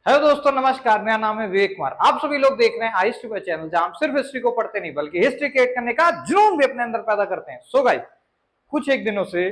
Hello दोस्तों, नमस्कार। मेरा नाम है विवेक कुमार। आप सभी लोग देख रहे हैं आई हिस्ट्री चैनल, जहां हम सिर्फ हिस्ट्री को पढ़ते नहीं बल्कि हिस्ट्री क्रिएट करने का जुनून भी अपने अंदर पैदा करते हैं। सो गाइस, कुछ एक दिनों से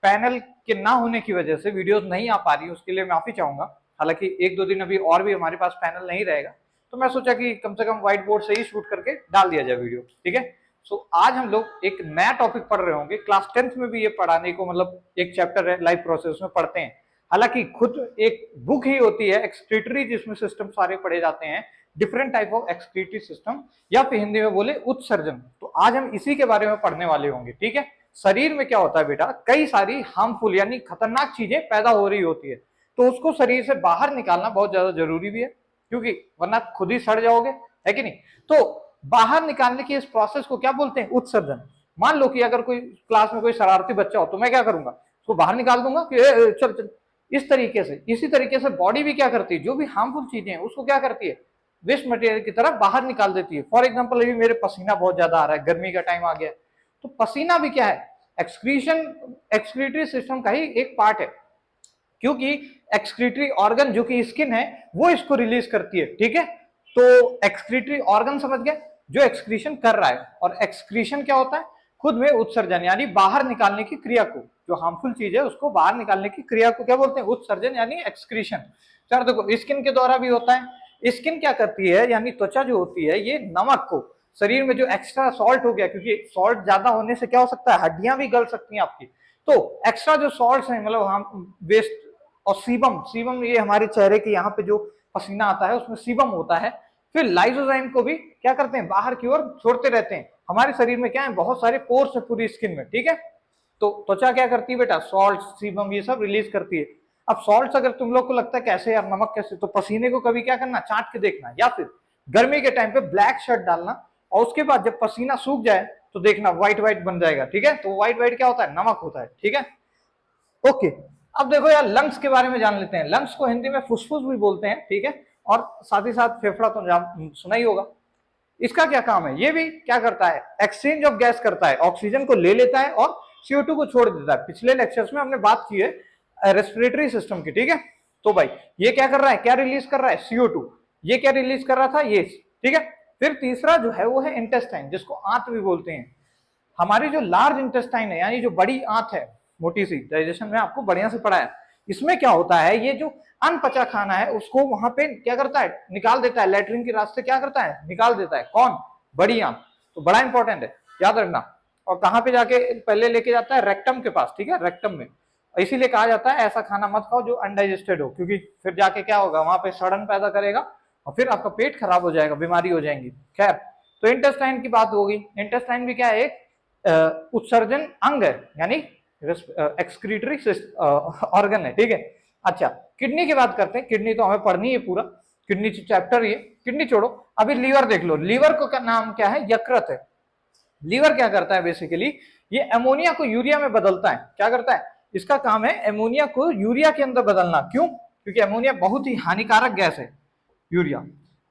पैनल के ना होने की वजह से वीडियोस नहीं आ पा रही, उसके लिए माफी चाहूंगा। हालांकि एक दो दिन अभी और भी हमारे पास पैनल नहीं रहेगा, तो मैं सोचा कि कम से कम व्हाइट बोर्ड से ही शूट करके डाल दिया जाए वीडियो। ठीक है। सो आज हम लोग एक नया टॉपिक पढ़ रहे होंगे। क्लास 10th में भी ये पढ़ाने को, मतलब एक चैप्टर है लाइफ प्रोसेस में पढ़ते हैं। हालांकि खुद एक बुक ही होती है एक्सक्रीटरी, जिसमें सिस्टम सारे पढ़े जाते हैं, different type of excretory system, या फिर हिंदी में बोले उत्सर्जन। तो आज हम इसी के बारे में पढ़ने वाले होंगे। ठीक है। शरीर में क्या होता है बेटा, कई सारी हार्मफुल यानी खतरनाक चीजें पैदा हो रही होती है, तो उसको शरीर से बाहर निकालना बहुत ज्यादा जरूरी भी है, क्योंकि वरना खुद ही सड़ जाओगे, है कि नहीं। तो बाहर निकालने की इस प्रोसेस को क्या बोलते हैं, उत्सर्जन। मान लो कि अगर कोई क्लास में कोई शरारती बच्चा हो, तो मैं क्या करूंगा, उसको बाहर निकाल दूंगा कि चल चल। इस तरीके से, इसी तरीके से बॉडी भी क्या करती है, जो भी हार्मफुल चीजें हैं उसको क्या करती है, वेस्ट मटेरियल की तरफ बाहर निकाल देती है। फॉर एग्जाम्पल, अभी मेरे पसीना बहुत ज्यादा आ रहा है, गर्मी का टाइम आ गया, तो पसीना भी क्या है, एक्सक्रीशन, एक्सक्रीटरी सिस्टम का ही एक पार्ट है, क्योंकि एक्सक्रीटरी ऑर्गन जो कि स्किन है वो इसको रिलीज करती है। ठीक है। तो एक्सक्रीटरी ऑर्गन समझ गए, जो एक्सक्रीशन कर रहा है। और एक्सक्रीशन क्या होता है, खुद में उत्सर्जन यानी बाहर निकालने की क्रिया को, जो हार्मफुल चीज है उसको बाहर निकालने की क्रिया को क्या बोलते हैं, उत्सर्जन यानी एक्सक्रीशन। सर देखो, स्किन के द्वारा भी होता है। स्किन क्या करती है, यानी त्वचा जो होती है, ये नमक को, शरीर में जो एक्स्ट्रा सॉल्ट हो गया, क्योंकि सॉल्ट ज्यादा होने से क्या हो सकता है, हड्डियां भी गल सकती हैं आपकी। तो एक्स्ट्रा जो सॉल्ट है, मतलब हम वेस्ट, और सीबम, सीबम ये हमारे चेहरे के यहाँ पे जो पसीना आता है उसमें सीबम होता है। फिर लाइसोजाइम को भी क्या करते हैं, बाहर की ओर छोड़ते रहते हैं। हमारे शरीर में क्या है, बहुत सारे पोर्स है पूरी स्किन में। ठीक है। तो त्वचा क्या करती है बेटा, सॉल्ट, सीबम ये सब रिलीज करती है। अब सॉल्ट अगर तुम लोग को लगता है कैसे यार, नमक कैसे, तो पसीने को कभी क्या करना, चाट के देखना, या फिर गर्मी के टाइम पे ब्लैक शर्ट डालना, और उसके बाद जब पसीना सूख जाए तो देखना व्हाइट व्हाइट बन जाएगा। ठीक है। तो व्हाइट व्हाइट क्या होता है, नमक होता है। ठीक है। ओके। अब देखो यार, लंग्स के बारे में जान लेते हैं। लंग्स को हिंदी में फुसफुस भी बोलते हैं। ठीक है। और साथ ही साथ फेफड़ा तो सुना ही होगा। इसका क्या काम है, ये भी क्या करता है, एक्सचेंज ऑफ गैस करता है, ऑक्सीजन को ले लेता है और CO2 को छोड़ देता है। पिछले लेक्चर्स में हमने बात की है रेस्पिरेटरी सिस्टम की। ठीक है। तो भाई ये क्या कर रहा है, क्या रिलीज कर रहा है, CO2। ये क्या रिलीज कर रहा था, ये। ठीक है। फिर तीसरा जो है वो है इंटेस्टाइन, जिसको आंत भी बोलते हैं। हमारी जो लार्ज इंटेस्टाइन है, यानी जो बड़ी आंत है, मोटी सी, डाइजेशन में आपको बढ़िया से पढ़ाया, इसमें क्या होता है, ये जो अनपचा खाना है उसको वहां पे क्या करता है, निकाल देता है, लेटरिन के रास्ते क्या करता है, निकाल देता है। कौन, बड़ी आंत। तो बड़ा इंपॉर्टेंट है, याद रखना। और कहां पे जाके पहले लेके जाता है, रेक्टम के पास। ठीक है, रेक्टम में। इसीलिए कहा जाता है ऐसा खाना मत खाओ जो अनडाइजेस्टेड हो, क्योंकि फिर जाके क्या होगा, वहां पे सड़न पैदा करेगा और फिर आपका पेट खराब हो जाएगा, बीमारी हो जाएंगी। खैर, तो इंटेस्टाइन की बात होगी। इंटेस्टाइन भी क्या है, एक उत्सर्जन अंग है, यानी एक्सक्रीटरी ऑर्गन है। ठीक है। अच्छा, किडनी की बात करते हैं। किडनी तो हमें पढ़नी है पूरा, किडनी चैप्टर ये, किडनी छोड़ो। अभी लीवर देख लो। लीवर को क्या नाम क्या है, यकृत है। लीवर क्या करता है बेसिकली, ये अमोनिया को यूरिया में बदलता है। क्या करता है, इसका काम है अमोनिया को यूरिया के अंदर बदलना। क्यों, क्योंकि अमोनिया बहुत ही हानिकारक गैस है, यूरिया।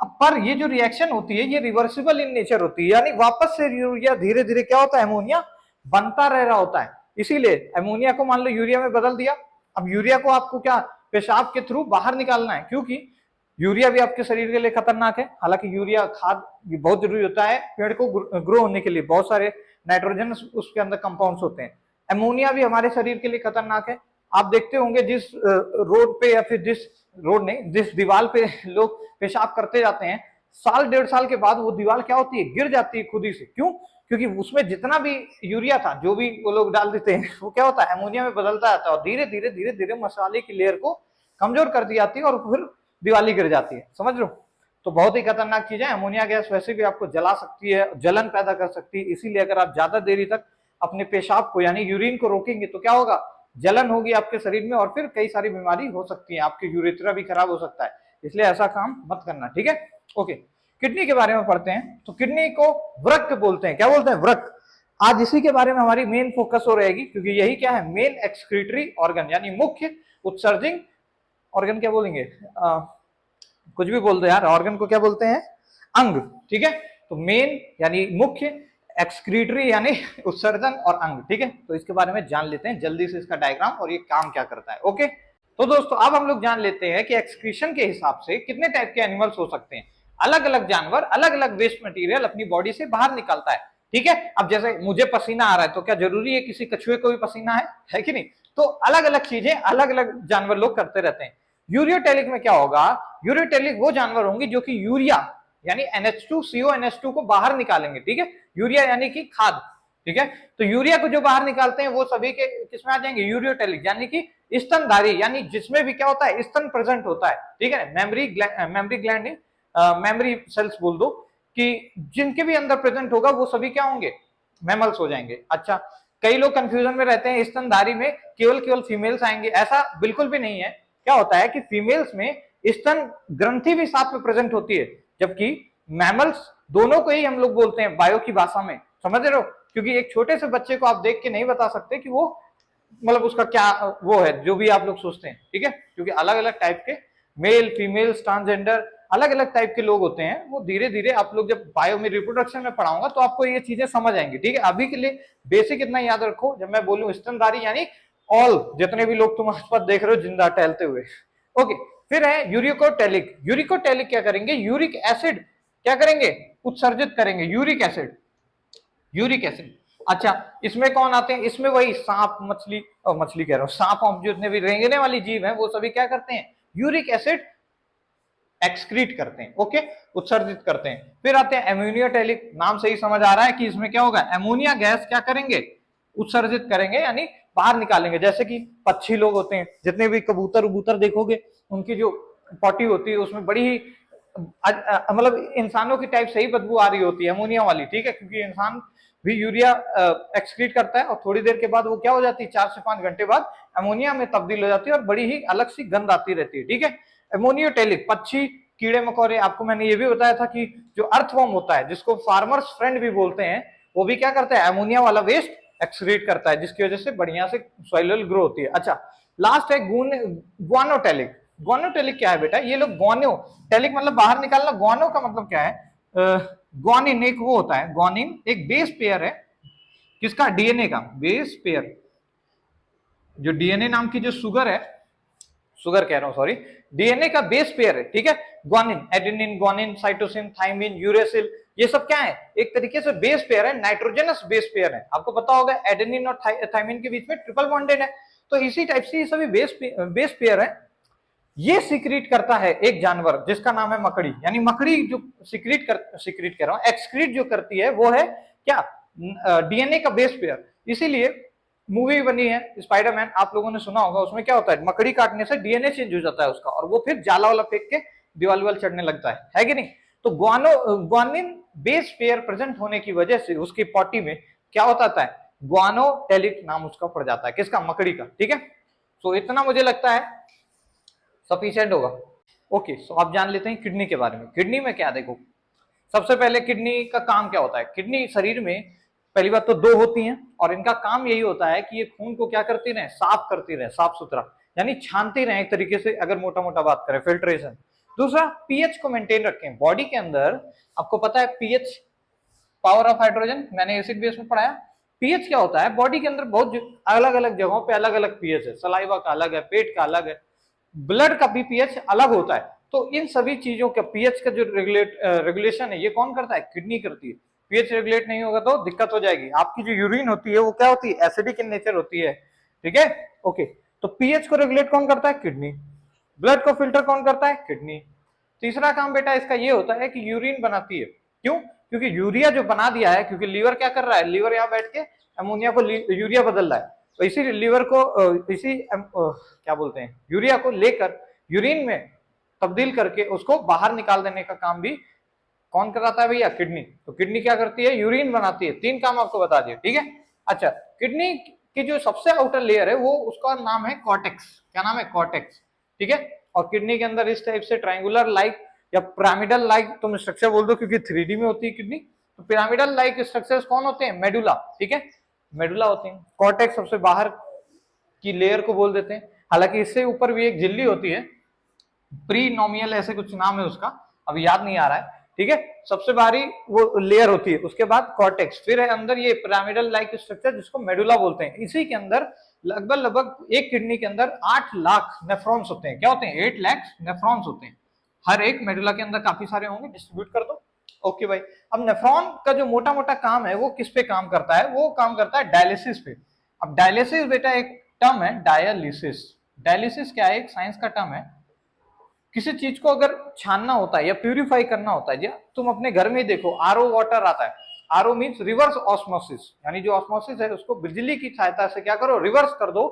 अब पर ये जो रिएक्शन होती है ये रिवर्सिबल इन नेचर होती है, यानी वापस से यूरिया धीरे धीरे क्या होता है, अमोनिया बनता रह रहा होता है। इसीलिए अमोनिया को मान लो यूरिया में बदल दिया। अब यूरिया को आपको क्या, पेशाब के थ्रू बाहर निकालना है, क्योंकि यूरिया भी आपके शरीर के लिए खतरनाक है। हालांकि यूरिया खाद बहुत जरूरी होता है पेड़ को ग्रो होने के लिए, बहुत सारे नाइट्रोजन उसके अंदर कंपाउंड्स होते हैं। अमोनिया भी हमारे शरीर के लिए खतरनाक है। आप देखते होंगे जिस रोड पे, या फिर जिस रोड नहीं, जिस दीवार पे लोग पेशाब करते जाते हैं, साल डेढ़ साल के बाद वो दीवार क्या होती है, गिर जाती है खुद ही से। क्यों, क्योंकि उसमें जितना भी यूरिया था, जो भी वो लोग डाल देते हैं, वो क्या होता है, अमोनिया में बदलता जाता है, और धीरे धीरे धीरे धीरे मसाले की लेयर को कमजोर कर दी जाती है, और फिर दिवाली गिर जाती है। समझ लो। तो बहुत ही खतरनाक चीज है। अमोनिया गैस वैसे भी आपको जला सकती है, जलन पैदा कर सकती है। इसीलिए अगर आप ज्यादा देरी तक अपने पेशाब को यानी यूरिन को रोकेंगे तो क्या होगा, जलन होगी आपके शरीर में, और फिर कई सारी बीमारी हो सकती है, आपके यूरेथ्रा भी खराब हो सकता है। इसलिए ऐसा काम मत करना। ठीक है। ओके, किडनी के बारे में पढ़ते हैं। तो किडनी को वृक्क बोलते हैं। क्या बोलते हैं, वृक्क। आज इसी के बारे में हमारी मेन फोकस हो रहेगी, क्योंकि यही क्या है, मेन एक्सक्रीटरी ऑर्गन, यानी मुख्य उत्सर्जिंग ऑर्गन। क्या बोलेंगे, कुछ भी बोल दो यार, ऑर्गन को क्या बोलते हैं, अंग। ठीक है। तो मेन यानी मुख्य, एक्सक्रीटरी यानी उत्सर्जन, और अंग। ठीक है। तो इसके बारे में जान लेते हैं जल्दी से, इसका डायग्राम और ये काम क्या करता है। ओके। तो दोस्तों अब हम लोग जान लेते हैं कि एक्सक्रीशन के हिसाब से कितने टाइप के एनिमल्स हो सकते हैं। अलग अलग जानवर अलग अलग वेस्ट मटेरियल अपनी बॉडी से बाहर निकालता है, ठीक है। अब जैसे मुझे पसीना आ रहा है तो क्या जरूरी है किसी कछुए को भी पसीना है कि नहीं? तो अलग अलग चीजें अलग अलग जानवर लोग करते रहते हैं। यूरियोटेलिक में क्या होगा, यूरियोटेलिक वो जानवर होंगे जो कि यूरिया यानी NH2CO NH2 को बाहर निकालेंगे, ठीक है। यूरिया यानी कि खाद, ठीक है। तो यूरिया को जो बाहर निकालते हैं वो सभी के किसमें आ जाएंगे, यूरियोटेलिक, यानी कि स्तनधारी, यानी जिसमें भी क्या होता है, स्तन प्रेजेंट होता है, ठीक है। मेमोरी ग्लैंड मेमोरी सेल्स बोल दो, कि जिनके भी अंदर प्रेजेंट होगा वो सभी क्या होंगे, मैमल्स हो जाएंगे। अच्छा, कई लोग कंफ्यूजन में रहते हैं स्तनधारी में केवल फीमेल्स आएंगे, ऐसा बिल्कुल भी नहीं है। क्या होता है कि फीमेल्स में स्तन ग्रंथि भी साथ में प्रेजेंट होती है, जबकि मैमल्स दोनों को ही हम लोग बोलते हैं बायो की भाषा में, समझ रहे हो? क्योंकि एक छोटे से बच्चे को आप देख के नहीं बता सकते कि वो मतलब उसका क्या वो है, जो भी आप लोग सोचते हैं, ठीक है। क्योंकि अलग अलग टाइप के मेल फीमेल ट्रांसजेंडर अलग अलग टाइप के लोग होते हैं, वो धीरे धीरे आप लोग जब बायो में रिप्रोडक्शन में पढ़ाऊंगा तो आपको ये चीजें समझ आएंगी, ठीक है। अभी के लिए बेसिक इतना याद रखो, जब मैं बोलूं स्तनधारी यानी ऑल जितने भी लोग तुम आसपास देख रहे हो जिंदा टहलते हुए, ओके। फिर है यूरिकोटेलिक। यूरिकोटेलिक क्या करेंगे, यूरिक एसिड क्या करेंगे, उत्सर्जित करेंगे, यूरिक एसिड, यूरिक एसिड। अच्छा, इसमें कौन आते हैं, इसमें वही सांप मछली, मछली कह रहा हूं, सांप और जितने भी रेंगने वाली जीव हैं वो सभी क्या करते हैं, यूरिक एसिड एक्सक्रीट करते हैं, ओके, उत्सर्जित करते हैं। फिर आते हैं एमोनियोटेलिक, नाम से ही समझ आ रहा है कि इसमें क्या होगा, एमोनिया गैस क्या करेंगे, उत्सर्जित करेंगे, यानी बाहर निकालेंगे। जैसे कि पक्षी लोग होते हैं, जितने भी कबूतर उबूतर देखोगे, उनकी जो पॉटी होती है उसमें बड़ी ही मतलब इंसानों की टाइप से ही बदबू आ रही होती है, अमोनिया वाली, ठीक है। क्योंकि इंसान भी यूरिया एक्सक्रीट करता है और थोड़ी देर के बाद वो क्या हो जाती है, 4 से 5 घंटे बाद अमोनिया में तब्दील हो जाती है और बड़ी ही अलग सी गंध आती रहती है, ठीक है। एमोनियोटेलिक पक्षी कीड़े मकोड़े, आपको मैंने ये भी बताया था कि जो अर्थवर्म होता है जिसको फार्मर्स फ्रेंड भी बोलते हैं, वो भी क्या करता है, अमोनिया वाला वेस्ट एक्सक्रीट करता है, जिसकी वजह से बढ़िया से सॉइल ग्रो होती है। अच्छा, लास्ट है ग्वानोटेलिक। ग्वानोटेलिक क्या है बेटा, ये लोग ग्वानो टेलिक मतलब बाहर निकालना, ग्वानो का मतलब क्या है, ग्वानिन एक वो होता है, ग्वानिन एक बेस पेयर है, किसका, डीएनए का बेस पेयर। जो डीएनए नाम की जो शुगर है, शुगर कह रहा हूं सॉरी, डीएनए का बेस पेयर है, ठीक है। Guanine, adenine, guanine, cytosine, thymine, uracil, ये सब क्या है, एक तरीके से बेस पेयर है, नाइट्रोजनस बेस पेयर है। आपको पता होगा एडेनिन और थाइमिन के बीच में ट्रिपल बॉन्डेड है, तो इसी टाइप से ये सभी बेस पेयर है। ये सीक्रेट करता है एक जानवर जिसका नाम है मकड़ी, यानी मकड़ी जो सीक्रेट कह रहा हूं, एक्सक्रीट जो करती है वो है क्या, डीएनए का बेस पेयर। इसीलिए मूवी बनी है स्पाइडरमैन, आप लोगों ने सुना होगा, उसमें क्या होता है, मकड़ी काटने से डीएनए चेंज हो जाता है उसका, और वो फिर जाला वाला फेंक के दीवाल वाल चढ़ने लगता है कि नहीं? तो ग्वानिन बेस पेयर प्रेजेंट होने की वजह से उसकी पॉटी में क्या होता है, ग्वानोटेलिक नाम उसका पड़ जाता है, किसका, मकड़ी का, ठीक है। तो इतना मुझे लगता है सफिशिएंट होगा। ओके, सो आप जान लेते हैं किडनी के बारे में। किडनी में क्या, देखो सबसे पहले किडनी का काम क्या होता है, किडनी शरीर में पहली बात तो 2 होती हैं, और इनका काम यही होता है कि ये खून को क्या करती रहे, साफ करती रहे, साफ सुथरा, यानी छानती रहे एक तरीके से, अगर मोटा मोटा बात करें, फिल्ट्रेशन। दूसरा, पीएच को मेंटेन रखें बॉडी के अंदर। आपको पता है पीएच, पावर ऑफ हाइड्रोजन, मैंने एसिड बेस में पढ़ाया। पीएच क्या होता है, बॉडी के अंदर बहुत अलग अलग जगहों पे अलग अलग पीएच है, सलाइवा का अलग है, पेट का अलग है, ब्लड का भी पीएच अलग होता है। तो इन सभी चीजों का पीएच का जो रेगुलेशन है, ये कौन करता है, किडनी करती है। पीएच रेगुलेट नहीं होगा तो दिक्कत हो जाएगी, आपकी जो यूरिन होती है वो क्या होती है, एसिडिक इन नेचर होती है, ठीक है। ओके, तो पीएच को रेगुलेट कौन करता है, किडनी। ब्लड को फिल्टर कौन करता है, किडनी। तीसरा काम बेटा इसका ये होता है कि यूरिन बनाती है, क्यों, क्योंकि यूरिया जो बना दिया है, क्योंकि लीवर क्या कर रहा है, लीवर यहाँ बैठ के अमोनिया को यूरिया बदल रहा है, तो इसी लीवर को क्या बोलते हैं, यूरिया को लेकर यूरिन में तब्दील करके उसको बाहर निकाल देने का काम भी कौन कराता है भैया, किडनी। तो किडनी क्या करती है, यूरिन बनाती है। 3 काम आपको बता दिए, ठीक है। अच्छा, किडनी की जो सबसे आउटर लेयर है वो, उसका नाम है कॉर्टेक्स। क्या नाम है, कॉर्टेक्स, ठीक है। और किडनी के अंदर इस टाइप से ट्रायंगुलर लाइक या पिरामिडल लाइक तुम स्ट्रक्चर बोल दो, क्योंकि 3D में होती है किडनी, तो पिरामिडल लाइक स्ट्रक्चर्स कौन होते हैं, मेडुला, ठीक है, मेडुला होते हैं। कॉर्टेक्स सबसे बाहर की लेयर को बोल देते हैं, हालांकि इससे ऊपर भी एक झिल्ली होती है, प्रीनोमियल ऐसे कुछ नाम है उसका, अभी याद नहीं आ रहा है, ठीक है। सबसे बाहरी वो लेयर होती है, उसके बाद कॉर्टेक्स, फिर है अंदर ये पिरामिडल लाइक स्ट्रक्चर जिसको मेडुला बोलते हैं। इसी के अंदर लगभग लगभग एक किडनी के अंदर 8 लाख नेफ्रॉन्स होते हैं। क्या होते हैं? 8 लाख नेफ्रॉन्स होते हैं। हर एक मेडुला के अंदर काफी सारे होंगे, डिस्ट्रीब्यूट कर दो। ओके भाई, अब नेफ्रॉन का जो मोटा मोटा काम है वो किस पे काम करता है? वो काम करता है डायलिसिस पे। अब डायलिसिस बेटा एक टर्म है, डायलिसिस। डायलिसिस क्या है? एक साइंस का टर्म है। किसी चीज को अगर छानना होता है या प्यूरिफाई करना होता है, या तुम अपने घर में ही देखो, आरओ वाटर आता है। आरओ मीन्स रिवर्स ऑस्मोसिस, यानी जो ऑस्मोसिस है उसको बिजली की सहायता से क्या करो? रिवर्स कर दो,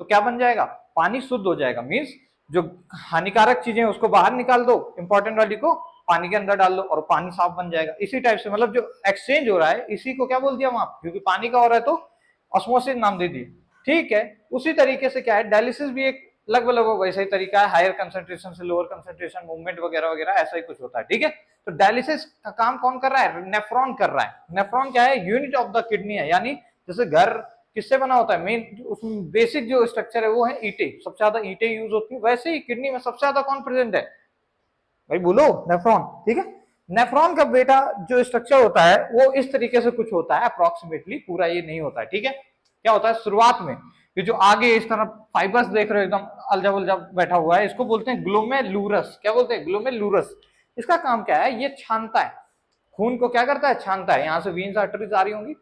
तो क्या बन जाएगा? पानी शुद्ध हो जाएगा। मीन्स जो हानिकारक चीजें उसको बाहर निकाल दो, इंपॉर्टेंट वाली को पानी के अंदर डाल दो और पानी साफ बन जाएगा। इसी टाइप से मतलब जो एक्सचेंज हो रहा है, इसी को क्या बोल दिया वहां, क्योंकि पानी का हो रहा है तो ऑस्मोसिस नाम दे दिए। ठीक है, उसी तरीके से क्या है, डायलिसिस भी एक लगभग लगभग वैसा ही तरीका है, हायर कंसंट्रेशन से लोअर कंसंट्रेशन, मूवमेंट वगैरह वगैरह ऐसा ही कुछ होता है। ठीक है, तो डायलिसिस का काम कौन कर रहा है? नेफ्रॉन कर रहा है। नेफ्रॉन क्या है? यूनिट ऑफ द किडनी है। यानी जैसे घर किससे बना होता है? मेन उसमें बेसिक जो स्ट्रक्चर है वो है ईंटें, सबसे ज्यादा ईंटें यूज होती है। वैसे ही किडनी में सबसे ज्यादा कौन प्रेजेंट है भाई? बोलो, नेफ्रॉन। ठीक है, नेफ्रॉन का बेटा जो स्ट्रक्चर होता है वो इस तरीके से कुछ होता है अप्रोक्सीमेटली, पूरा ये नहीं होता है। ठीक है, क्या होता है शुरुआत में, ये जो आगे इस तरह फाइबर्स देख रहे हो एकदम अलजा उलझा बैठा हुआ है, इसको बोलते हैं ग्लोमेरुलस। क्या बोलते हैं? ग्लोमेरुलस। इसका काम क्या है? ये छानता है खून को। क्या करता है? छानता है। यहां से वीन्स आर्टरीज आ रही होंगी,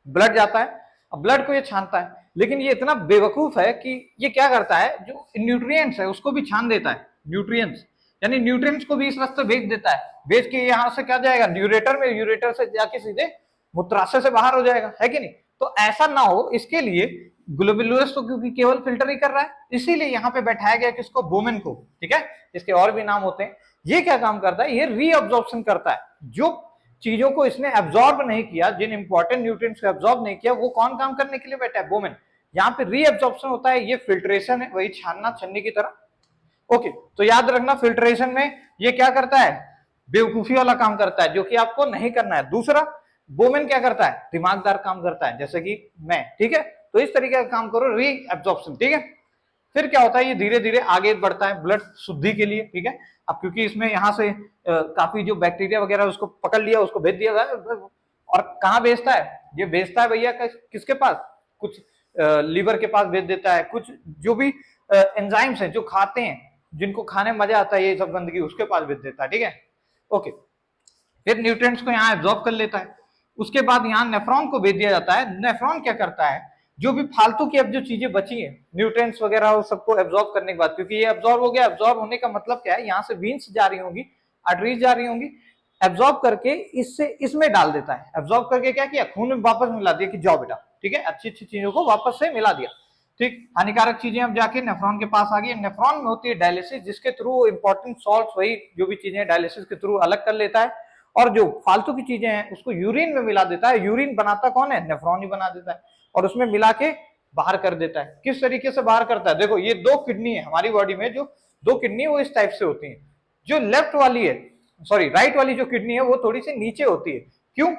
ब्लड जाता है, अब ब्लड को ये छानता है। लेकिन ये इतना बेवकूफ है कि ये क्या करता है, जो न्यूट्रिएंट्स है उसको भी छान देता है। न्यूट्रिएंट्स यानी न्यूट्रिएंट्स को भी इस रास्ते भेज देता है। भेज के यहाँ से क्या जाएगा? यूरेटर में, यूरेटर से जाके सीधे मूत्राशय से बाहर हो जाएगा, है कि नहीं? तो ऐसा ना हो इसके लिए ग्लोमेरुलस तो क्योंकि केवल फिल्टर ही कर रहा है, इसीलिए यहाँ पे बैठाया गया किसको? बोमेन को। ठीक है, इसके और भी नाम होते हैं। ये क्या काम करता है? ये रीअब्जॉर्प्शन करता है। जो चीजों को इसने एब्जॉर्ब नहीं किया, जिन इंपॉर्टेंट न्यूट्रिएंट्स को एब्जॉर्ब नहीं किया, वो कौन काम करने के लिए बैठा है? बोमेन। यहाँ पे रीअब्जॉर्प्शन होता है, ये फिल्ट्रेशन है, वही छानना छन्नी की तरह। ओके, तो याद रखना फिल्ट्रेशन में ये क्या करता है? बेवकूफी वाला काम करता है, जो कि आपको नहीं करना है। दूसरा, बोमेन क्या करता है? दिमागदार काम करता है, जैसे कि मैं। ठीक है, तो इस तरीके का काम करो, रीअब्जॉर्प्शन। ठीक है, फिर क्या होता है? ये धीरे धीरे आगे बढ़ता है ब्लड शुद्धि के लिए। ठीक है, अब क्योंकि इसमें यहाँ से काफी जो बैक्टीरिया वगैरह उसको पकड़ लिया, उसको भेज दिया गया। और कहाँ भेजता है? ये भेजता है भैया किसके पास? कुछ लीवर के पास भेज देता है, कुछ जो भी एंजाइम्स हैं जो खाते हैं, जिनको खाने में मजा आता है ये सब गंदगी, उसके पास भेज देता है। ठीक है, ओके, फिर न्यूट्रिएंट्स को यहाँ एब्जॉर्ब कर लेता है। उसके बाद यहाँ नेफ्रॉन को भेज दिया जाता है। नेफ्रॉन क्या करता है? जो भी फालतू की अब जो चीजें बची है, न्यूट्रिएंट्स वगैरह, वो सबको एब्जॉर्ब करने के बाद, क्योंकि ये एब्जॉर्ब हो गया, एब्जॉर्ब होने का मतलब क्या है? यहाँ से वीन्स जा रही होंगी, आर्टरीज जा रही होंगी, एब्जॉर्ब करके इससे इसमें डाल देता है। एब्जॉर्ब करके क्या किया? खून में वापस मिला दिया कि जाओ बेटा। ठीक है, अच्छी अच्छी चीजों को वापस से मिला दिया। ठीक, हानिकारक चीजें अब जाके नेफ्रॉन के पास आ गई। नेफ्रॉन में होती है डायलिसिस, जिसके थ्रू इंपॉर्टेंट सॉल्ट्स, वही जो भी चीजें डायलिसिस के थ्रू अलग कर लेता है, और जो फालतू की चीजें हैं उसको यूरिन में मिला देता है। यूरिन बनाता कौन है? नेफ्रॉन ही बना देता है, और उसमें मिला के बाहर कर देता है। किस तरीके से बाहर करता है? देखो, ये दो किडनी है हमारी बॉडी में, जो दो किडनी वो इस टाइप से होती है। जो लेफ्ट वाली है, सॉरी राइट वाली जो किडनी है, वो थोड़ी सी नीचे होती है। क्यों?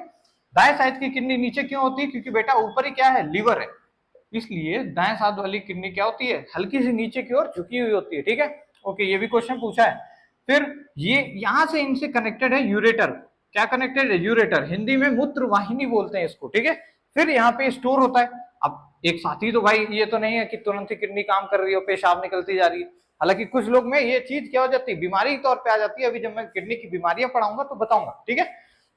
दाएं साइड की किडनी नीचे क्यों होती है? क्योंकि बेटा ऊपर ही क्या है? लीवर है, इसलिए दाएं साइड वाली किडनी क्या होती है? हल्की सी नीचे की ओर झुकी हुई होती है। ठीक है, ओके, ये भी क्वेश्चन पूछा है। फिर ये यहां से इनसे कनेक्टेड है यूरेटर। क्या कनेक्टेड है? यूरेटर, हिंदी में मूत्र वाहिनी बोलते हैं इसको। ठीक है, फिर यहाँ पे स्टोर होता है। अब एक साथी तो भाई ये तो नहीं है कि तुरंत ही किडनी काम कर रही हो, पेशाब निकलती जा रही है। हालांकि कुछ लोग में ये चीज क्या हो जाती है? बीमारी के तौर पे आ जाती है। अभी जब मैं किडनी की बीमारियां पढ़ाऊंगा तो बताऊंगा। ठीक है,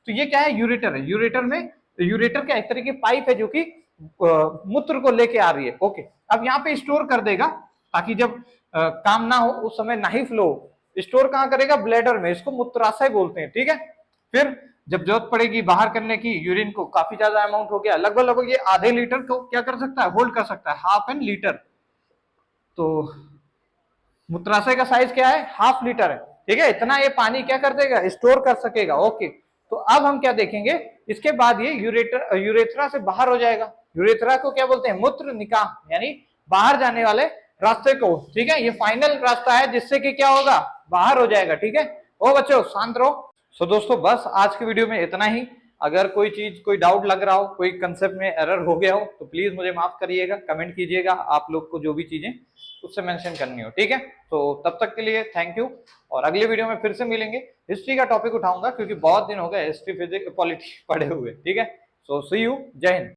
तो ये क्या है? यूरेटर है। यूरेटर में, यूरेटर का एक तरह की पाइप है जो कि मूत्र को लेके आ रही है। ओके, अब यहाँ पे स्टोर कर देगा, ताकि जब काम ना हो उस समय ना ही फ्लो। स्टोर कहाँ करेगा? ब्लैडर में, इसको मूत्राशय बोलते हैं। ठीक है, फिर जब जरूरत पड़ेगी बाहर करने की, यूरिन को काफी ज्यादा अमाउंट हो गया, लगभग लगभग ये आधे लीटर को क्या कर सकता है? होल्ड कर सकता है, हाफ एन लीटर। तो मूत्राशय का साइज क्या है? हाफ लीटर है। ठीक है, इतना ये पानी क्या कर देगा? स्टोर कर सकेगा। ओके, तो अब हम क्या देखेंगे? इसके बाद ये यूरेथ्रा से बाहर हो जाएगा। यूरेथ्रा को क्या बोलते हैं? मूत्र निकाह, यानी बाहर जाने वाले रास्ते को। ठीक है, ये फाइनल रास्ता है जिससे कि क्या होगा? बाहर हो जाएगा। ठीक है, ओ बच्चों शांत रहो। सो दोस्तों, बस आज के वीडियो में इतना ही। अगर कोई चीज, कोई डाउट लग रहा हो, कोई कंसेप्ट में एरर हो गया हो, तो प्लीज मुझे माफ करिएगा, कमेंट कीजिएगा। आप लोग को जो भी चीजें उससे मेंशन करनी हो। ठीक है, तो तब तक के लिए थैंक यू, और अगले वीडियो में फिर से मिलेंगे। हिस्ट्री का टॉपिक उठाऊंगा, क्योंकि बहुत दिन हो गए हिस्ट्री, फिजिक्स, पॉलिटी पढ़े हुए। ठीक है, सो सी यू, जय हिंद।